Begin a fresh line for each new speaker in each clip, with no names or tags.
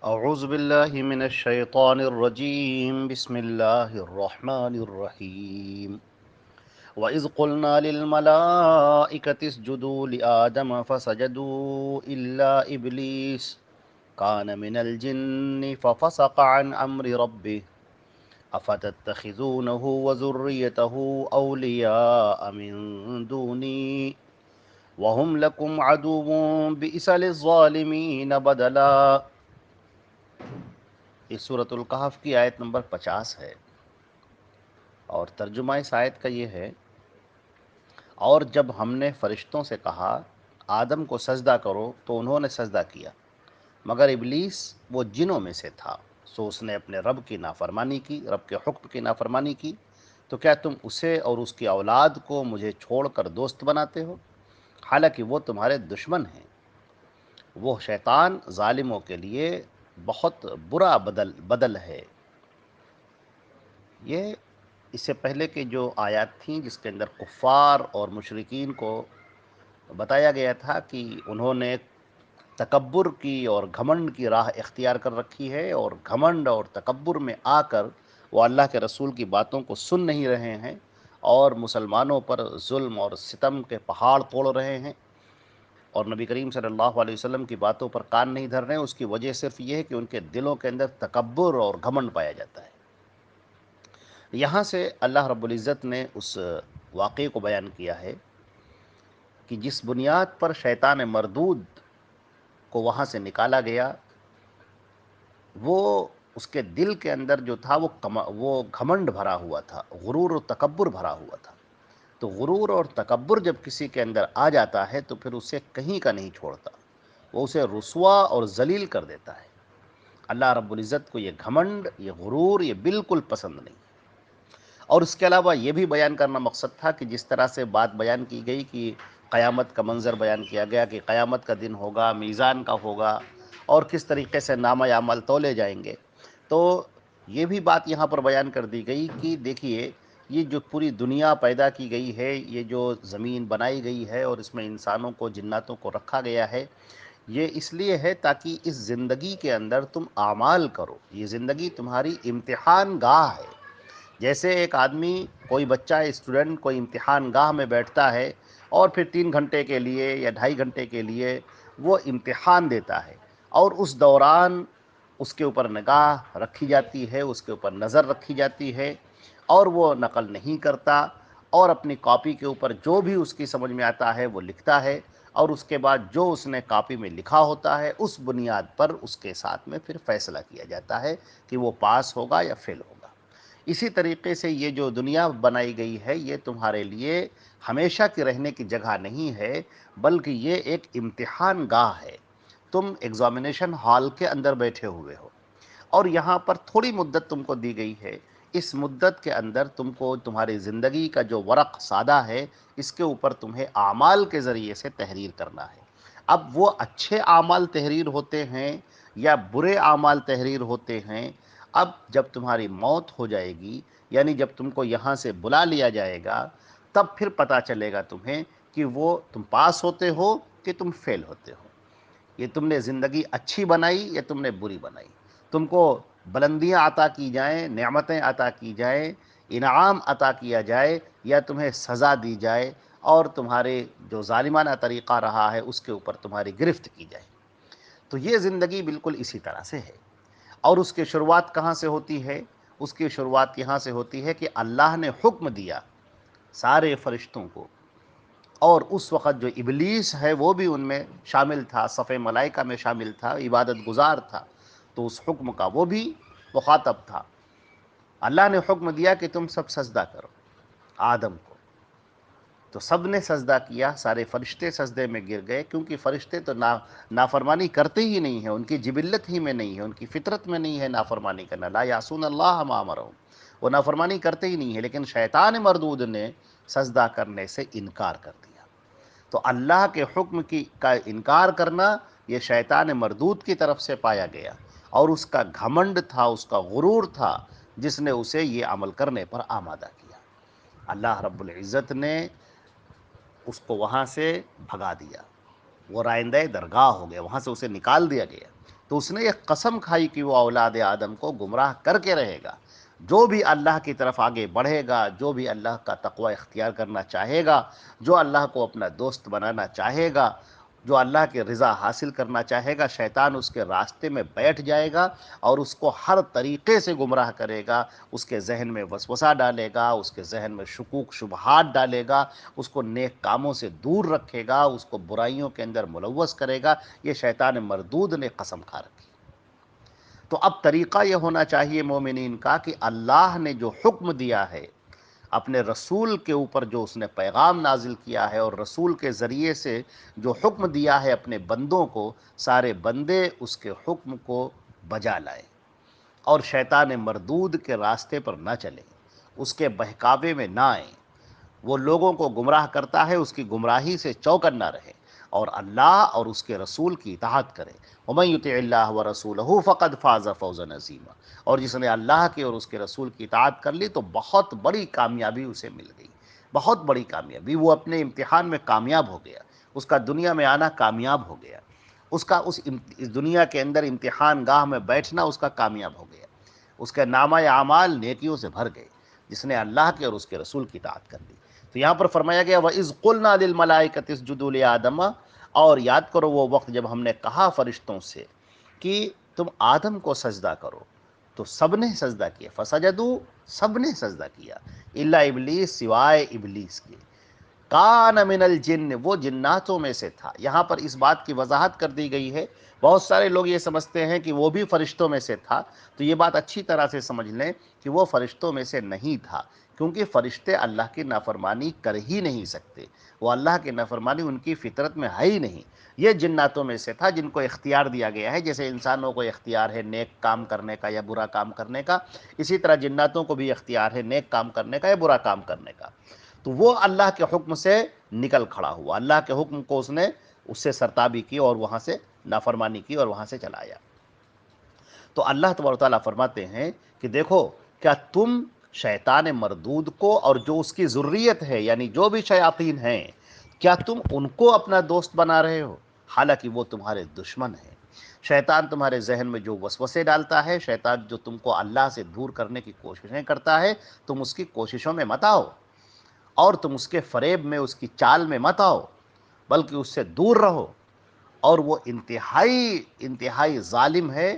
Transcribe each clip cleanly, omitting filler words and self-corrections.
اعوذ باللہ من الشیطان الرجیم بسم اللہ الرحمن الرحیم وَإِذْ قُلْنَا لِلْمَلَائِكَةِ اسْجُدُوا لِآدَمَ فَسَجَدُوا إِلَّا إِبْلِيسَ كَانَ مِنَ الْجِنِّ فَفَسَقَ عَنْ أَمْرِ رَبِّهِ أَفَتَتَّخِذُونَهُ وَذُرِّيَّتَهُ أَوْلِيَاءَ مِن دُونِي وَهُمْ لَكُمْ عَدُوٌّ بِئْسَ لِلظَّالِمِينَ بَدَلًا۔ یہ سورۃ الکہف کی آیت نمبر 50 ہے، اور ترجمہ اس آیت کا یہ ہے: اور جب ہم نے فرشتوں سے کہا آدم کو سجدہ کرو تو انہوں نے سجدہ کیا، مگر ابلیس وہ جنوں میں سے تھا، سو اس نے اپنے رب کی نافرمانی کی، رب کے حکم کی نافرمانی کی۔ تو کیا تم اسے اور اس کی اولاد کو مجھے چھوڑ کر دوست بناتے ہو، حالانکہ وہ تمہارے دشمن ہیں۔ وہ شیطان ظالموں کے لیے بہت برا بدل ہے۔ یہ اس سے پہلے کے جو آیات تھیں جس کے اندر کفار اور مشرکین کو بتایا گیا تھا کہ انہوں نے تکبر کی اور گھمنڈ کی راہ اختیار کر رکھی ہے، اور گھمنڈ اور تکبر میں آ کر وہ اللہ کے رسول کی باتوں کو سن نہیں رہے ہیں اور مسلمانوں پر ظلم اور ستم کے پہاڑ توڑ رہے ہیں، اور نبی کریم صلی اللہ علیہ وسلم کی باتوں پر کان نہیں دھر رہے ہیں۔ اس کی وجہ صرف یہ ہے کہ ان کے دلوں کے اندر تکبر اور گھمنڈ پایا جاتا ہے۔ یہاں سے اللہ رب العزت نے اس واقعے کو بیان کیا ہے کہ جس بنیاد پر شیطان مردود کو وہاں سے نکالا گیا، وہ اس کے دل کے اندر جو تھا وہ گھمنڈ بھرا ہوا تھا، غرور و تکبر بھرا ہوا تھا۔ تو غرور اور تکبر جب کسی کے اندر آ جاتا ہے تو پھر اسے کہیں کا نہیں چھوڑتا، وہ اسے رسوا اور ذلیل کر دیتا ہے۔ اللہ رب العزت کو یہ گھمنڈ، یہ غرور، یہ بالکل پسند نہیں۔ اور اس کے علاوہ یہ بھی بیان کرنا مقصد تھا کہ جس طرح سے بات بیان کی گئی کہ قیامت کا منظر بیان کیا گیا کہ قیامت کا دن ہوگا، میزان کا ہوگا، اور کس طریقے سے نامہ اعمال تولے جائیں گے، تو یہ بھی بات یہاں پر بیان کر دی گئی کہ دیکھیے، یہ جو پوری دنیا پیدا کی گئی ہے، یہ جو زمین بنائی گئی ہے اور اس میں انسانوں کو، جناتوں کو رکھا گیا ہے، یہ اس لیے ہے تاکہ اس زندگی کے اندر تم اعمال کرو۔ یہ زندگی تمہاری امتحان گاہ ہے۔ جیسے ایک آدمی، کوئی بچہ، اسٹوڈنٹ کوئی امتحان گاہ میں بیٹھتا ہے اور پھر 3 گھنٹے کے لیے یا 2.5 گھنٹے کے لیے وہ امتحان دیتا ہے، اور اس دوران اس کے اوپر نگاہ رکھی جاتی ہے، اس کے اوپر نظر رکھی جاتی ہے، اور وہ نقل نہیں کرتا، اور اپنی کاپی کے اوپر جو بھی اس کی سمجھ میں آتا ہے وہ لکھتا ہے، اور اس کے بعد جو اس نے کاپی میں لکھا ہوتا ہے اس بنیاد پر اس کے ساتھ میں پھر فیصلہ کیا جاتا ہے کہ وہ پاس ہوگا یا فیل ہوگا۔ اسی طریقے سے یہ جو دنیا بنائی گئی ہے، یہ تمہارے لیے ہمیشہ کی رہنے کی جگہ نہیں ہے، بلکہ یہ ایک امتحان گاہ ہے۔ تم ایگزامینیشن ہال کے اندر بیٹھے ہوئے ہو، اور یہاں پر تھوڑی مدت تم کو دی گئی ہے۔ اس مدت کے اندر تم کو تمہاری زندگی کا جو ورق سادہ ہے، اس کے اوپر تمہیں اعمال کے ذریعے سے تحریر کرنا ہے۔ اب وہ اچھے اعمال تحریر ہوتے ہیں یا برے اعمال تحریر ہوتے ہیں، اب جب تمہاری موت ہو جائے گی، یعنی جب تم کو یہاں سے بلا لیا جائے گا، تب پھر پتہ چلے گا تمہیں کہ وہ تم پاس ہوتے ہو کہ تم فیل ہوتے ہو۔ یہ تم نے زندگی اچھی بنائی یا تم نے بری بنائی۔ تم کو بلندیاں عطا کی جائیں، نعمتیں عطا کی جائیں، انعام عطا کیا جائے، یا تمہیں سزا دی جائے اور تمہارے جو ظالمانہ طریقہ رہا ہے اس کے اوپر تمہاری گرفت کی جائے۔ تو یہ زندگی بالکل اسی طرح سے ہے۔ اور اس کی شروعات کہاں سے ہوتی ہے؟ اس کی شروعات یہاں سے ہوتی ہے کہ اللہ نے حکم دیا سارے فرشتوں کو، اور اس وقت جو ابلیس ہے وہ بھی ان میں شامل تھا، صف ملائکہ میں شامل تھا، عبادت گزار تھا، تو اس حکم کا وہ بھی مخاطب تھا۔ اللہ نے حکم دیا کہ تم سب سجدہ کرو آدم کو، تو سب نے سجدہ کیا، سارے فرشتے سجدے میں گر گئے، کیونکہ فرشتے تو نافرمانی کرتے ہی نہیں ہیں، ان کی جبلت ہی میں نہیں ہے، ان کی فطرت میں نہیں ہے نافرمانی کرنا، لا یعصون اللہ ما امرهم، وہ نافرمانی کرتے ہی نہیں ہے، لیکن شیطان مردود نے سجدہ کرنے سے انکار کر دیا۔ تو اللہ کے حکم کا انکار کرنا یہ شیطان مردود کی طرف سے پایا گیا، اور اس کا گھمنڈ تھا، اس کا غرور تھا، جس نے اسے یہ عمل کرنے پر آمادہ کیا۔ اللہ رب العزت نے اس کو وہاں سے بھگا دیا، وہ رائندہ درگاہ ہو گیا، وہاں سے اسے نکال دیا گیا۔ تو اس نے ایک قسم کھائی کہ وہ اولاد آدم کو گمراہ کر کے رہے گا۔ جو بھی اللہ کی طرف آگے بڑھے گا، جو بھی اللہ کا تقوی اختیار کرنا چاہے گا، جو اللہ کو اپنا دوست بنانا چاہے گا، جو اللہ کی رضا حاصل کرنا چاہے گا، شیطان اس کے راستے میں بیٹھ جائے گا اور اس کو ہر طریقے سے گمراہ کرے گا، اس کے ذہن میں وسوسہ ڈالے گا، اس کے ذہن میں شکوک شبہات ڈالے گا، اس کو نیک کاموں سے دور رکھے گا، اس کو برائیوں کے اندر ملوث کرے گا۔ یہ شیطان مردود نے قسم کھا رکھی۔ تو اب طریقہ یہ ہونا چاہیے مومنین کا کہ اللہ نے جو حکم دیا ہے، اپنے رسول کے اوپر جو اس نے پیغام نازل کیا ہے، اور رسول کے ذریعے سے جو حکم دیا ہے اپنے بندوں کو، سارے بندے اس کے حکم کو بجا لائیں اور شیطان مردود کے راستے پر نہ چلیں، اس کے بہکاوے میں نہ آئیں۔ وہ لوگوں کو گمراہ کرتا ہے، اس کی گمراہی سے چوکن نہ رہے اور اللہ اور اس کے رسول کی اطاعت کرے۔ وَمَن يُطِعِ اللَّهَ وَرَسُولَهُ فَقَدْ فَازَ فَوْزًا عَظِيمًا۔ اور جس نے اللہ کی اور اس کے رسول کی اطاعت کر لی تو بہت بڑی کامیابی اسے مل گئی، بہت بڑی کامیابی۔ وہ اپنے امتحان میں کامیاب ہو گیا، اس کا دنیا میں آنا کامیاب ہو گیا، اس کا اس دنیا کے اندر امتحان گاہ میں بیٹھنا اس کا کامیاب ہو گیا، اس کے نامہ اعمال نیکیوں سے بھر گئے، جس نے اللہ کے اور اس کے رسول کی اطاعت کر لی۔ تو یہاں پر فرمایا گیا وَإِذْ قُلْنَا لِلْمَلَائِكَةِ اسْجُدُوا لِآدَمَ، اور یاد کرو وہ وقت جب ہم نے کہا فرشتوں سے کہ تم آدم کو سجدہ کرو، تو سب نے سجدہ کیا، فسجدوا، سب نے سجدہ کیا، الا ابلیس، سوائے ابلیس کے، کان من الجن، وہ جناتوں میں سے تھا۔ یہاں پر اس بات کی وضاحت کر دی گئی ہے، بہت سارے لوگ یہ سمجھتے ہیں کہ وہ بھی فرشتوں میں سے تھا، تو یہ بات اچھی طرح سے سمجھ لیں کہ وہ فرشتوں میں سے نہیں تھا، کیونکہ فرشتے اللہ کی نافرمانی کر ہی نہیں سکتے، وہ اللہ کی نافرمانی ان کی فطرت میں ہے ہی نہیں۔ یہ جناتوں میں سے تھا جن کو اختیار دیا گیا ہے، جیسے انسانوں کو اختیار ہے نیک کام کرنے کا یا برا کام کرنے کا، اسی طرح جناتوں کو بھی اختیار ہے نیک کام کرنے کا یا برا کام کرنے کا۔ تو وہ اللہ کے حکم سے نکل کھڑا ہوا، اللہ کے حکم کو اس سے سرتابی کی اور وہاں سے نافرمانی کی اور وہاں سے چلا آیا۔ تو اللہ تبارک و تعالیٰ فرماتے ہیں کہ دیکھو، کیا تم شیطان مردود کو اور جو اس کی ذریت ہے، یعنی جو بھی شیاطین ہیں، کیا تم ان کو اپنا دوست بنا رہے ہو، حالانکہ وہ تمہارے دشمن ہیں۔ شیطان تمہارے ذہن میں جو وسوسے ڈالتا ہے، شیطان جو تم کو اللہ سے دور کرنے کی کوششیں کرتا ہے، تم اس کی کوششوں میں مت آؤ اور تم اس کے فریب میں، اس کی چال میں مت آؤ، بلکہ اس سے دور رہو۔ اور وہ انتہائی ظالم ہے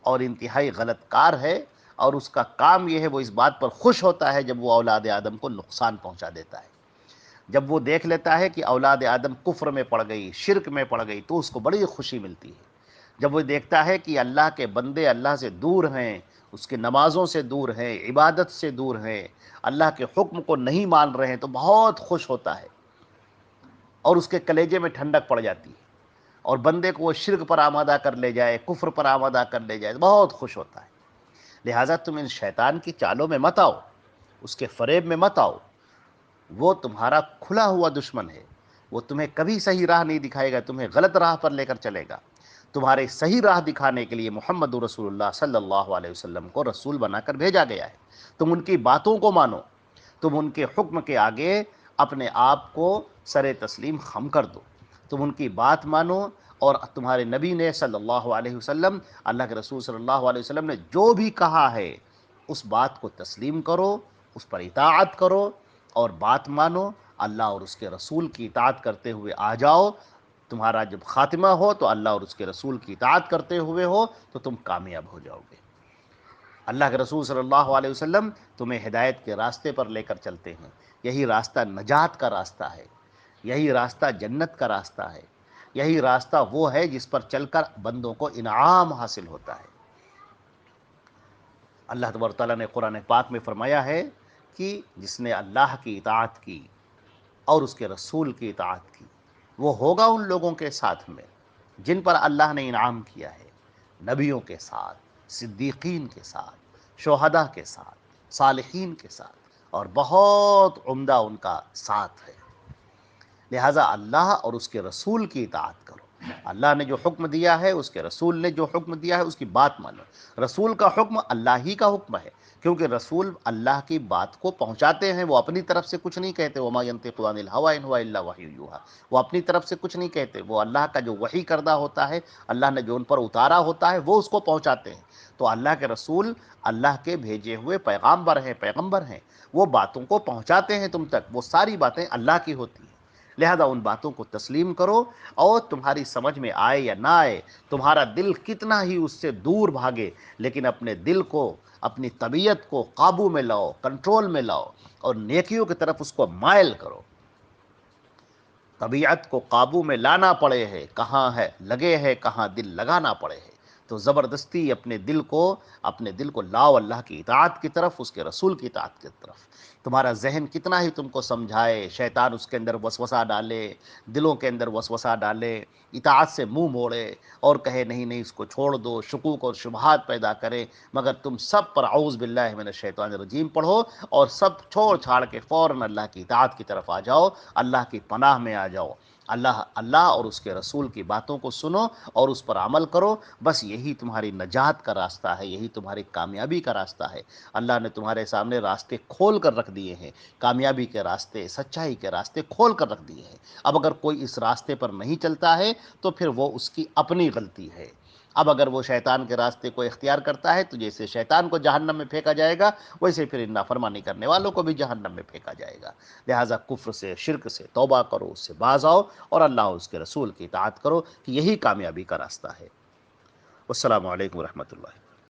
اور انتہائی غلط کار ہے، اور اس کا کام یہ ہے، وہ اس بات پر خوش ہوتا ہے جب وہ اولاد آدم کو نقصان پہنچا دیتا ہے۔ جب وہ دیکھ لیتا ہے کہ اولاد آدم کفر میں پڑ گئی، شرک میں پڑ گئی، تو اس کو بڑی خوشی ملتی ہے۔ جب وہ دیکھتا ہے کہ اللہ کے بندے اللہ سے دور ہیں، اس کی نمازوں سے دور ہیں، عبادت سے دور ہیں، اللہ کے حکم کو نہیں مان رہے ہیں، تو بہت خوش ہوتا ہے اور اس کے کلیجے میں ٹھنڈک پڑ جاتی ہے، اور بندے کو وہ شرک پر آمادہ کر لے جائے، کفر پر آمادہ کر لے جائے، بہت خوش ہوتا ہے۔ لہٰذا تم ان شیطان کی چالوں میں مت آؤ، اس کے فریب میں مت آؤ، وہ تمہارا کھلا ہوا دشمن ہے، وہ تمہیں کبھی صحیح راہ نہیں دکھائے گا، تمہیں غلط راہ پر لے کر چلے گا۔ تمہارے صحیح راہ دکھانے کے لیے محمد رسول اللہ صلی اللہ علیہ وسلم کو رسول بنا کر بھیجا گیا ہے۔ تم ان کی باتوں کو مانو، تم ان کے حکم کے آگے اپنے آپ کو سر تسلیم خم کر دو، تم ان کی بات مانو، اور تمہارے نبی نے صلی اللہ علیہ وسلم، اللہ کے رسول صلی اللہ علیہ وسلم نے جو بھی کہا ہے اس بات کو تسلیم کرو، اس پر اطاعت کرو اور بات مانو، اللہ اور اس کے رسول کی اطاعت کرتے ہوئے آ جاؤ۔ تمہارا جب خاتمہ ہو تو اللہ اور اس کے رسول کی اطاعت کرتے ہوئے ہو، تو تم کامیاب ہو جاؤ گے۔ اللہ کے رسول صلی اللہ علیہ وسلم تمہیں ہدایت کے راستے پر لے کر چلتے ہیں، یہی راستہ نجات کا راستہ ہے، یہی راستہ جنت کا راستہ ہے، یہی راستہ وہ ہے جس پر چل کر بندوں کو انعام حاصل ہوتا ہے۔ اللہ تبارک و تعالیٰ نے قرآن پاک میں فرمایا ہے کہ جس نے اللہ کی اطاعت کی اور اس کے رسول کی اطاعت کی، وہ ہوگا ان لوگوں کے ساتھ میں جن پر اللہ نے انعام کیا ہے، نبیوں کے ساتھ، صدیقین کے ساتھ، شہداء کے ساتھ، صالحین کے ساتھ، اور بہت عمدہ ان کا ساتھ ہے۔ لہٰذا اللہ اور اس کے رسول کی اطاعت کرو، اللہ نے جو حکم دیا ہے، اس کے رسول نے جو حکم دیا ہے، اس کی بات مانو۔ رسول کا حکم اللہ ہی کا حکم ہے، کیونکہ رسول اللہ کی بات کو پہنچاتے ہیں، وہ اپنی طرف سے کچھ نہیں کہتے۔ وما ينطق عن الهوى ان هو الا وحی یوحى، وہ اپنی طرف سے کچھ نہیں کہتے، وہ اللہ کا جو وحی کردہ ہوتا ہے، اللہ نے جو ان پر اتارا ہوتا ہے، وہ اس کو پہنچاتے ہیں۔ تو اللہ کے رسول اللہ کے بھیجے ہوئے پیغمبر ہیں، وہ باتوں کو پہنچاتے ہیں تم تک، وہ ساری باتیں اللہ کی ہوتی ہیں۔ لہذا ان باتوں کو تسلیم کرو، اور تمہاری سمجھ میں آئے یا نہ آئے، تمہارا دل کتنا ہی اس سے دور بھاگے، لیکن اپنے دل کو، اپنی طبیعت کو قابو میں لاؤ، کنٹرول میں لاؤ، اور نیکیوں کی طرف اس کو مائل کرو۔ طبیعت کو قابو میں لانا پڑے ہے، کہاں ہے لگے ہے، کہاں دل لگانا پڑے ہے۔ تو زبردستی اپنے دل کو لاؤ اللہ کی اطاعت کی طرف، اس کے رسول کی اطاعت کی طرف۔ تمہارا ذہن کتنا ہی تم کو سمجھائے، شیطان اس کے اندر وسوسہ ڈالے، دلوں کے اندر وسوسہ ڈالے، اطاعت سے منہ موڑے اور کہے نہیں نہیں اس کو چھوڑ دو، شکوک اور شبہات پیدا کرے، مگر تم سب پر اعوذ باللہ من الشیطان الرجیم پڑھو، اور سب چھوڑ چھاڑ کے فوراً اللہ کی اطاعت کی طرف آ جاؤ، اللہ کی پناہ میں آ جاؤ۔ اللہ اور اس کے رسول کی باتوں کو سنو اور اس پر عمل کرو، بس یہی تمہاری نجات کا راستہ ہے، یہی تمہاری کامیابی کا راستہ ہے۔ اللہ نے تمہارے سامنے راستے کھول کر رکھ دیے ہیں، کامیابی کے راستے، سچائی کے راستے کھول کر رکھ دیے ہیں۔ اب اگر کوئی اس راستے پر نہیں چلتا ہے تو پھر وہ اس کی اپنی غلطی ہے۔ اب اگر وہ شیطان کے راستے کو اختیار کرتا ہے تو جیسے شیطان کو جہنم میں پھینکا جائے گا، ویسے پھر ان نافرمانی کرنے والوں کو بھی جہنم میں پھینکا جائے گا۔ لہٰذا کفر سے، شرک سے توبہ کرو، اس سے باز آؤ، اور اللہ اور اس کے رسول کی اطاعت کرو، کہ یہی کامیابی کا راستہ ہے۔ والسلام علیکم ورحمۃ اللہ۔